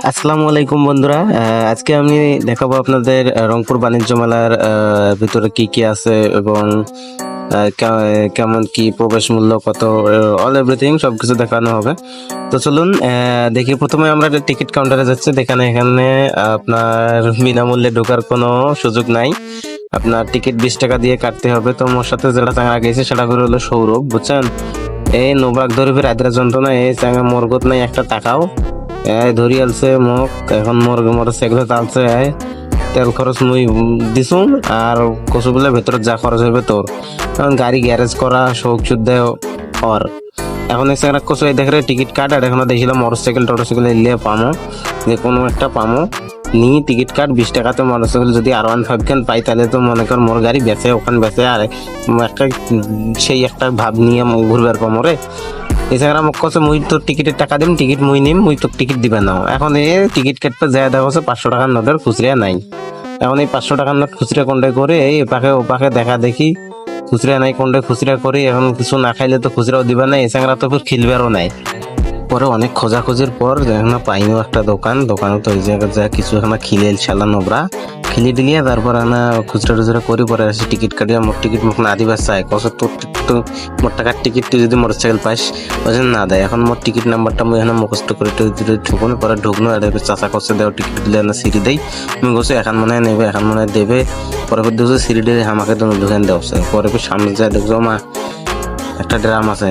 আসসালামু আলাইকুম বন্ধুরা। আজকে আমি দেখাবো আপনাদের রংপুর বাণিজ্য মেলার ভিতরে কি কি আছে এবং কেমন কি প্রবেশ মূল্য কত, অল এভরিথিং সবকিছু দেখানো হবে। তো চলুন দেখি। প্রথমে আমরা টিকিট কাউন্টারে যাচ্ছি। এখানে আপনার বিনামূল্যে ঢোকার কোনো সুযোগ নাই। আপনার টিকিট 20 টাকা দিয়ে কাটতে হবে। তো মোর সাথে যেটা চাঙা গেছে সেটা করে হলো সৌরভ, বুঝছেন? এই নোবাক ধরে ফির আদ্রা যন্ত্রণা, এই চাঙা মরগত নাই একটা টাকাও। ধরি আলছে মোক, এখন মোটরসাইকেলে চালছে। তেল খরচ মুই দিছুম, আর কচু বলে ভেতরে যা খরচ হবে তোর। কারণ গাড়ি গ্যারেজ করা শৌক শুদ্ধ হর। এখন এসে একটা কচু দেখে টিকিট কাট, আর এখন দেখছিলাম মোটরসাইকেল এলে পামো, যে কোনো একটা পামো নি টিকিট কাট 20 টাকাতে। মোটরসাইকেল যদি R15 খান পাই তাহলে তো মনে কর মোর গাড়ি বেচে ওখানে বেচে, আর একটা সেই একটা ভাব নিয়ে ঘুরবার পামো রে। এছাড়া মোক কছে মুই তোর টিকিটের টাকা দিম, টিকিট মুই নিম, মুই তোর টিকিট দিবে না। এখন এ টিকিট কাটতে যায় দেখা হচ্ছে 500 টাকার নোটের খুচরা নাই। এখন এই 500 টাকার নোট খুচরা কোনটাই করে এই এপাকে ওপাকে দেখা দেখি খুচরা নাই, কোনটাই খুচরা করি। এখন কিছু না খাইলে তো খুচরাও দিবে না, এছাড়া তো ফির খিলবারও নাই। পরে অনেক খোঁজাখুঁজির পর এখন পাইনি একটা দোকানে, তো ওই জায়গায় যা কিছু এখন খিলেল শালা নোবরা খিলি দিলিয়ে তারপর আনা খুচরা টুচরা করি। পরে আসি টিকিট কাটিয়া মোট টিকিট মুখ না দিবার চাই, কত তোর তো মোট টাকার টিকিট তুই যদি মোটরসাইকেল পাইস ওজন না দেয়। এখন মোট টিকিট নাম্বারটা মুই এখানে মুখস্থ করে ঢুকুন, পরে ঢুকনো এটা চাচা করছে দেও টিকিট দিলে না সিঁড়ি দেই। মুই বলছি এখন মনে হয় নেবে, এখন মনে হয় দেবে। পরে ফির দেখছি সিঁড়ি দিয়ে আমাকে তো দোকান দেওয়া। পরে ফির সামনে যায় দেখছো মা একটা ড্রাম আছে।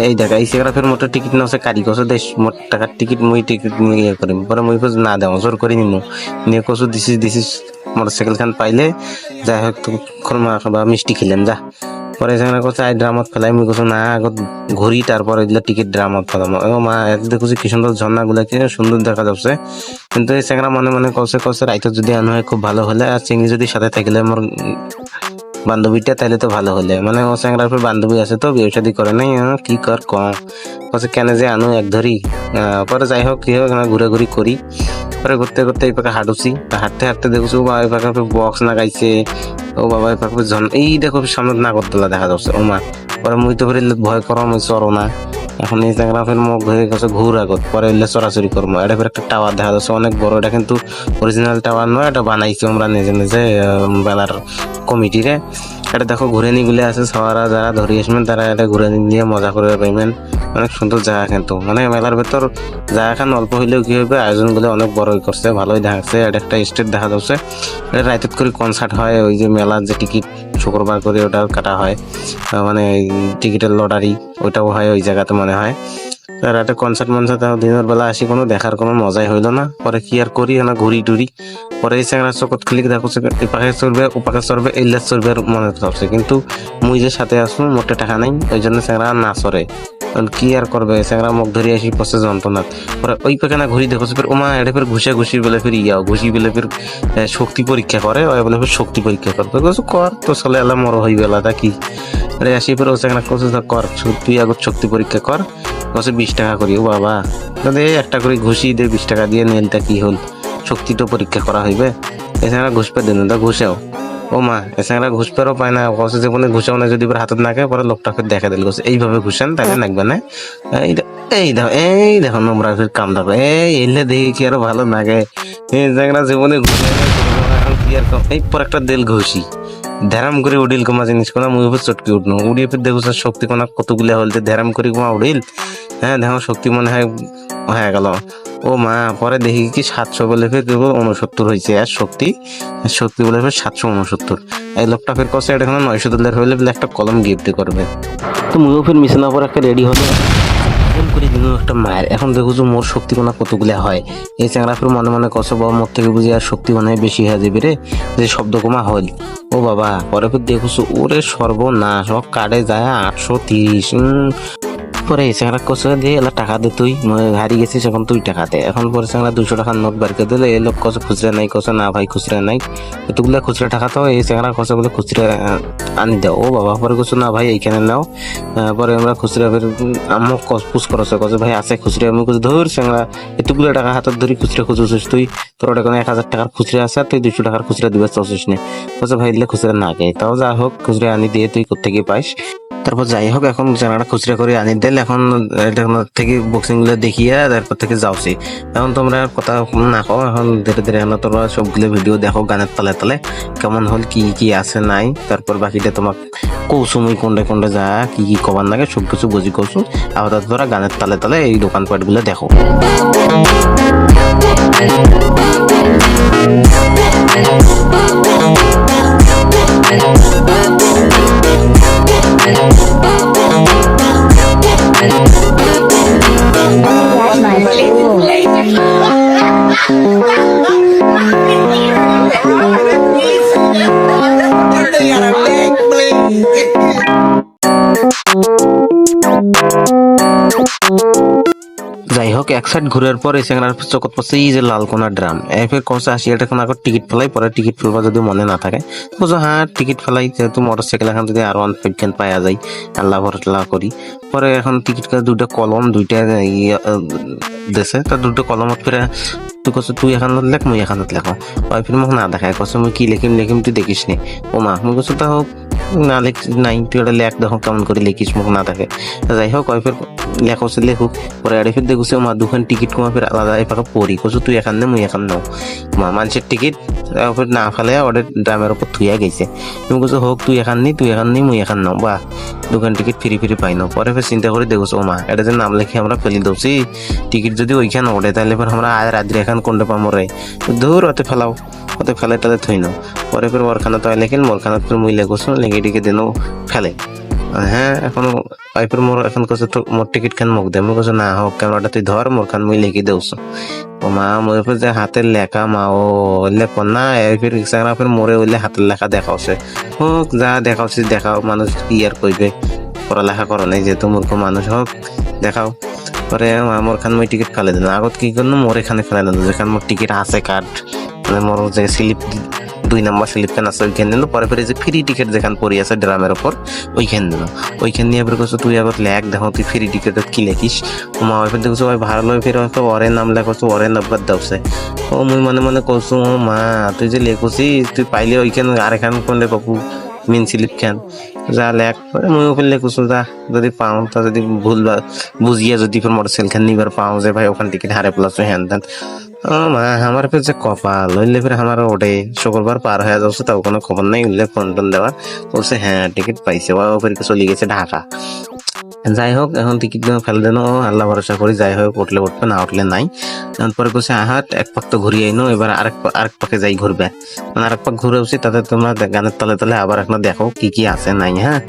এই দেখা এই সেখানে ফের মোটর টিকিট নেওয়া কারি কছো দেশ মোট টাকার টিকিট মুই টিকিট ইয়ে করিম। পরে মুই না দেও জোর করে নিনো নিয়ে কছো দিছিস মোটরসাইকেল খান পাইলে যাই হোক তো খরমা বা মিষ্টি খেলাম যা। পরে সেখানে কছে আই ড্রামত ফেলাই, মুই কছো না আগত ঘুরি তারপরে এগুলো টিকিট ড্রামত ফেলাম। ও মা এত দেখছি কি সুন্দর ঝর্ণা গুলা কি সুন্দর দেখা যাচ্ছে। কিন্তু এই সেখানে মনে মনে কছে রাইতে যদি আনো হয় খুব ভালো হলে, আর চিংড়ি যদি সাথে থাকলে আমার বান্ধবীটা তাইলে তো ভালো হলে। মানে ও চ্যাংড়ার বান্ধবী আছে তো বিয়ে শাদী করে নাই, কি কর কম কছে কেন যে আনো এক ধরি। পরে যাই হোক কি হোক ঘুরাঘুরি করি। পরে ঘুরতে ঘুরতে এই পাকে হাঁটুছি, হাঁটতে হাঁটতে দেখছি ও বাবা এই পাকে বক্স না গাইছে। ও বাবা এই পাকে এই দেখো সামনে নাগরদোলা দেখা যাচ্ছে। ও মা পরে মুই তো ফের ভয় করো, মুই চড়ো না। এখন এই চ্যাংড়া ফের মুখ ঘুরে গেছে ঘুর আগত। পরে এলে চড়াচড়ি করবো। এটা ফের একটা টাওয়ার দেখা যাচ্ছে অনেক বড়। এটা কিন্তু অরিজিনাল টাওয়ার নয়, এটা বানাইছি আমরা নিজে নিজে বেলার কমিটিরে। এটা দেখো ঘুরে নিগুলো আছে, সবারা যারা ধরে আসবেন তারা এটা ঘুরে নিয়ে মজা করে পাইবেন। অনেক সুন্দর জায়গা, কিন্তু মানে মেলার ভেতর জায়গা খান অল্প হইলেও কি হবে আয়োজন গুলো অনেক বড়ই করছে, ভালোই দেখাচ্ছে। এটা একটা স্টেজ দেখা যাচ্ছে। এটা রাইতে করে কনসার্ট হয়, ওই যে মেলার যে টিকিট শুক্রবার করে ওটা কাটা হয়, মানে টিকিটের লটারি ওইটাও হয় ওই জায়গাতে মনে হয়। রাতে কনসার্ট মনসার্ট দিনের বেলা আসি কোনো দেখার কোনো মজাই হইলো না। পরে কি আর করি না ঘুরি টুরি। পরে এই চ্যাংড়া চকত ক্লিক দেখো এপাকে চলবে ওপাকে চলবে এইলা চলবে মনে থাকছে, কিন্তু মুই যে সাথে আসবো মোটে টাকা নাই, ওই জন্য চ্যাংড়া না চড়ে। কি আর করবে চ্যাংড়া মুখ ধরে আসি পচে যন্ত্রণা। পরে ওই পাকে না ঘুরি দেখো ফের ওমা এটা ফের ঘুষি বলে ফের ঘুষি বলে ফের শক্তি পরীক্ষা করে, ওই বলে ফের শক্তি পরীক্ষা করবে। কর তো চলে এলা মর হই বেলা তা কি আসি ফের ও চ্যাংড়া কছে কর তুই আগত শক্তি পরীক্ষা কর, কছে 20 টাকা করি। ও বাবা একটা করে ঘুষি দে 20 টাকা দিয়ে নেলটা কি হল, শক্তি তো পরীক্ষা করা হইবে। এছাড়া ঘুষ পে দেন ঘুষেও। ও মা এছাড়া ঘুষ পেরও পায় না, কছে যে ঘুষাও না যদি হাতত নাকে পরে লোকটা ফের দেখা দিল কছে এইভাবে ঘুষেন তাহলে নাকবে না। এই দেখো নোংরা ফের কাম দেখো এই এলে দেখি কি আরো ভালো লাগে। এই জায়গা জীবনে ঘুষে এখন কি আর এই পর একটা দেল ঘুষি ধ্যারাম করে উডিল কমা জিনিস কোনা মুই চটকে উঠনো উড়িয়ে ফের দেখো শক্তি কোনা কতগুলা হলতে ধ্যারাম করে কমা উড়িল। হ্যাঁ দেখো শক্তি মনে হয় হয়ে গেল। ও মা পরে দেখি কি 700 বলে ফের 69 হয়েছে। আর শক্তি বলে ফের 769। এই লোকটা ফের কষে এটা $900 হইলে বলে একটা কলম গিফট করবে। তো মুইও ফের মিশনা পর একটা রেডি হলো করে দিল একটা মায়ের। এখন দেখো মোর শক্তি কোনা কতগুলা হয়। এই চ্যাংড়া ফের মনে মনে কষে বাবা মোর থেকে বুঝি আর শক্তি মনে হয় বেশি হয়ে যাবে রে, যে শব্দ কমা হল। ও বাবা পরে ফের দেখছো ওরে সর্বনাশ কার্ডে যায় 830। পরে চ্যাংড়া কষে দিয়ে এলা টাকা দে, তুই হারিয়ে গেছিস এখন তুই টাকা দে। এখন পরে চ্যাংড়া 200 টাকার নোট বার করে দিলে এই লোক কষে খুচরা নাই, কষে না ভাই খুচরা নাই, এতগুলা খুচরা টাকা তো। এই চ্যাংড়া কষে বলে খুচরা আনি দাও। ও বাবা পরে কষে না ভাই এইখানে নাও। পরে আমরা খুচরা ফের আমার পুষ করছে কষে ভাই আছে খুচরা। আমি কষে ধর চ্যাংড়া এতগুলো টাকা হাতত ধরি খুচরা খুঁজছিস তুই, তোর এখন 1000 টাকার খুচরা আছে, তুই 200 টাকার খুচরা দিবে চাচ্ছিস না। কষে ভাই দিলে খুচরা না গে তাও যা হোক খুচরা আনি দিয়ে তুই কোথেকে পাইস। তো তারপর যাই হোক এখন জানাটা খুচরা করে আনি দিল, এখন এটা থেকে বক্সিং গুলো দেখিয়ে তারপর থেকে যাওছি। এখন তোমরা কথা না কও, এখন ধীরে ধীরে এখন তোমরা সবগুলো ভিডিও দেখো গানের তালে তালে কেমন হল, কি কি আছে নাই, তারপর বাকিটা তোমাক কৌছু মুই কোনটা কোনটা যা কি কি কবার লাগে সব কিছু বুঝি কৌছু। আবার তারপর গানের তালে তালে এই দোকানপাট গুলো দেখো। যাই হোক এক সাইড ঘুরার পর এই সেখানে চোখত পড়ছে এই যে লালকোনা ড্রাম, এরপর কষে 80 টাকা এখন টিকিট ফেলাই, পরে টিকিট ফেলবা যদি মনে না থাকে বুঝো হ্যাঁ টিকিট ফেলাই, যেহেতু মোটরসাইকেল এখন যদি আর 1 খান পাওয়া যায় আল্লাহ ভরলা করি। পরে এখন টিকিট দুইটা কলম দুইটা দেশে তার দুটো কলমত ফিরে তুই কছ তুই এখানত লেখ মুই এখানত লেখ, ওই ফির মোক না দেখায় কছ মুই কি লিখিম লিখিম তুই দেখিস নি। ও মা মুই কছ তা হোক না লেখ নাই তুই ওটা লেখ দেখো কেমন করে লিখিস মোক না দেখে। যাই হোক ওই ফির লেখ হচ্ছে লেখুক, পরে আড়ে ফির দেখুছে মা দুখান টিকিট কমা ফির আলাদা এপাকে পড়ি কছ তুই এখান নে মুই এখান নাও। মা মানুষের টিকিট ফির না ফেলে ওদের ড্রামের উপর থুইয়া গেছে। তুমি কছ হোক তুই এখান নি তুই এখান নি মুই এখান নাও, বাহ দোকান টিকিট ফ্রি ফ্রি পাই নাও। পরে ফির চিন্তা করে দেখুছ ও মা এটা যে নাম লেখে আমরা ফেলি দৌছি, টিকিট যদি ওইখান ওঠে তাহলে ফির আমরা আজ রাত্রি এখান কোনটা পামো রে, দূর ওতে ফেলাও ওতে ফেলে তাদের থই নাও। পরে ফির ওরখানা তো লেখেন মোরখানা ফির মুই লেগোছো লেগে টিকে দিনও ফেলে। হ্যাঁ এখন ওয়াইফের মোর এখন কাছে তো মোর টিকিট খান মুখ দে, মুখ কাছে না হোক ক্যামেরাটা তুই ধর মোর খান মুই লিখি দেউছ। ও মা মোর যে হাতের লেখা মা ও লেখ না ফির রিক্সা ফির মোরে ওইলে হাতের লেখা দেখাওছে, হোক যা দেখাওছি দেখাও মানুষ কি আর কইবে, পড়ালেখা করো নাই যেহেতু মূর্খ মানুষ, হোক দেখাও। পরে মোর খান মুই টিকিট ফেলে দিন, আগত কি করলো মোর এখানে ফেলে দিন যেখানে মোর টিকিট আছে কার্ড মানে মোর যে স্লিপ 2 নম্বর স্লিপ খান আছে ওইখান দিল। পরে ফিরে যে ফ্রি টিকিট যেখান পড়ি আছে ড্রামের উপর ওইখান দিল, ওইখান নিয়ে ফির কছো তুই আগত লেখ দেখো তুই ফ্রি টিকিটত কি লেখিস। ও মা ওই ফির দেখছো ওই ভাড়া লই ফির ওরে নাম লেখছো ওরে নাম্বার দাওছে। ও মুই মনে মনে কইছো ও মা তুই যে লেখছি তুই পাইলে ওইখান আরেখান কোনলে বাবু মিন স্লিপ খান যা লেখ। মুই ওখানে লেখছো যা যদি পাও তা যদি ভুল বুঝিয়া যদি ফির মোটরসাইকেল খান নিবার পাও যে ভাই ওখান টিকিট হারে পেলাছো হ্যান ত্যান। ও মা আমার ফির যে কপাল হইলে ফির আমার ওঠে শুক্রবার পার হয়ে যাচ্ছে তাও কোনো খবর নাই, উঠলে ফোন টোন দেওয়ার বলছে হ্যাঁ টিকিট পাইছে ও ফির চলে গেছে ঢাকা। যাই হোক এখন টিকিট ফেলে দেন আল্লাহ ভরসা করি, যাই হোক উঠলে উঠবে না উঠলে নাই। তারপরে কইছে আহাট এক পাক তো ঘুরিয়ে আইনো এবার আরেক পাকে যাই ঘুরবে, মানে আরেক পাক ঘুরে উঠছি তাতে তোমরা গানের তলে তলে আবার এখন দেখো কি কি আছে নাই। হ্যাঁ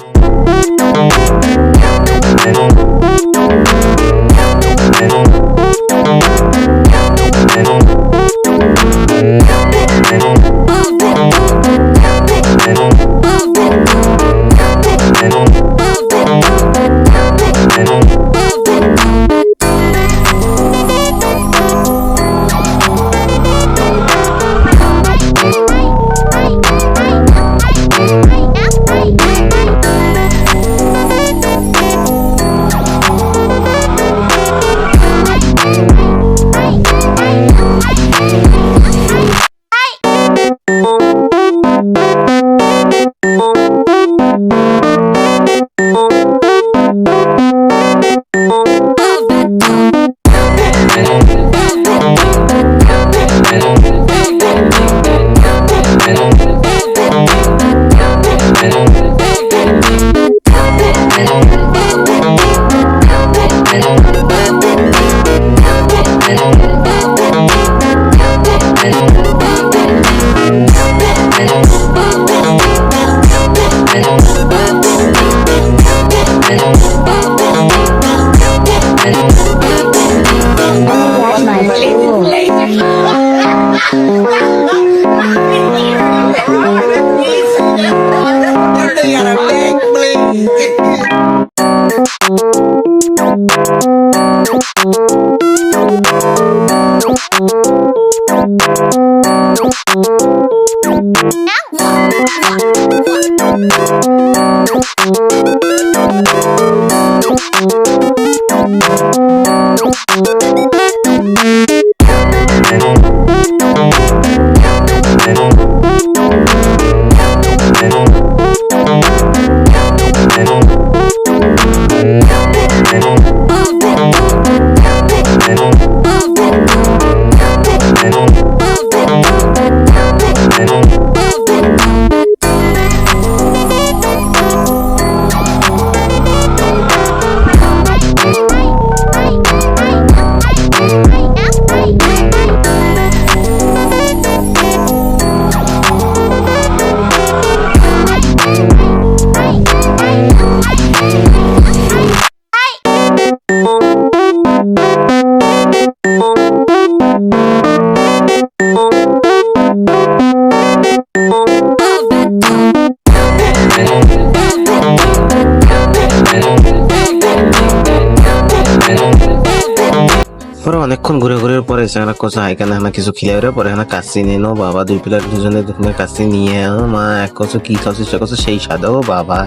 পরে অনেকক্ষণ ঘুরে ঘুরে পরে সেখানে কোসা হাইকানে হানা কিছু খিলাইরে পরে হানা কাচ্চি নিয়ে নো বাবা দুই প্লেট দুজনে দুজনে কাচ্চি নিয়ে ও মা এক কসো কি খাচ্ছিস সে কসো সেই স্বাদ ও বাবা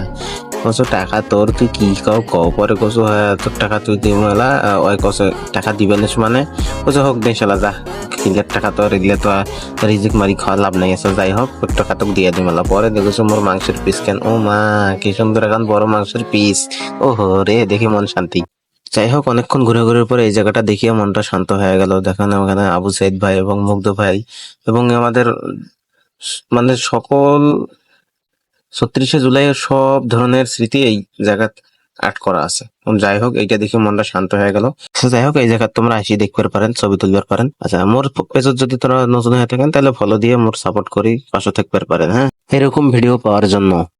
কসো টাকা তোর তুই কি কাও কও পরে কসো হ্যাঁ তোর টাকা তুই দিব মেলা ওই কসো টাকা দিবেন মানে কসো হোক দেন শালা যা কিলের টাকা তো রেগলে তো রিজিক মারি খাওয়া লাভ নাই আছে যাই হোক তোর টাকা তোকে দিয়ে দিই মেলা পরে দেখেছো মোর মাংসের পিস কেন ও মা কি সুন্দর এখন বড় মাংসের পিস ও হো রে দেখে মন শান্তি। যাই হোক অনেকক্ষণ ঘুরে ঘুরে পরে এই জায়গাটা দেখিয়ে মনটা শান্ত হয়ে গেল দেখেন ওখানে আবু সাইদ ভাই এবং মুগ্ধ ভাই এবং আমাদের মানে সকল 36শে জুলাই সব ধরনের স্মৃতি এই জায়গা আট করা আছে যাই হোক এইটা দেখে মনটা শান্ত হয়ে গেল। যাই হোক এই জায়গা তোমরা আসি দেখতে পারেন ছবি তুলতে পারেন। আচ্ছা মোর পেজত যদি তোরা নতুন হয়ে থাকেন তাহলে ফলো দিয়ে মোর সাপোর্ট করি পাশে থাকতে পারেন হ্যাঁ এরকম ভিডিও পাওয়ার জন্য।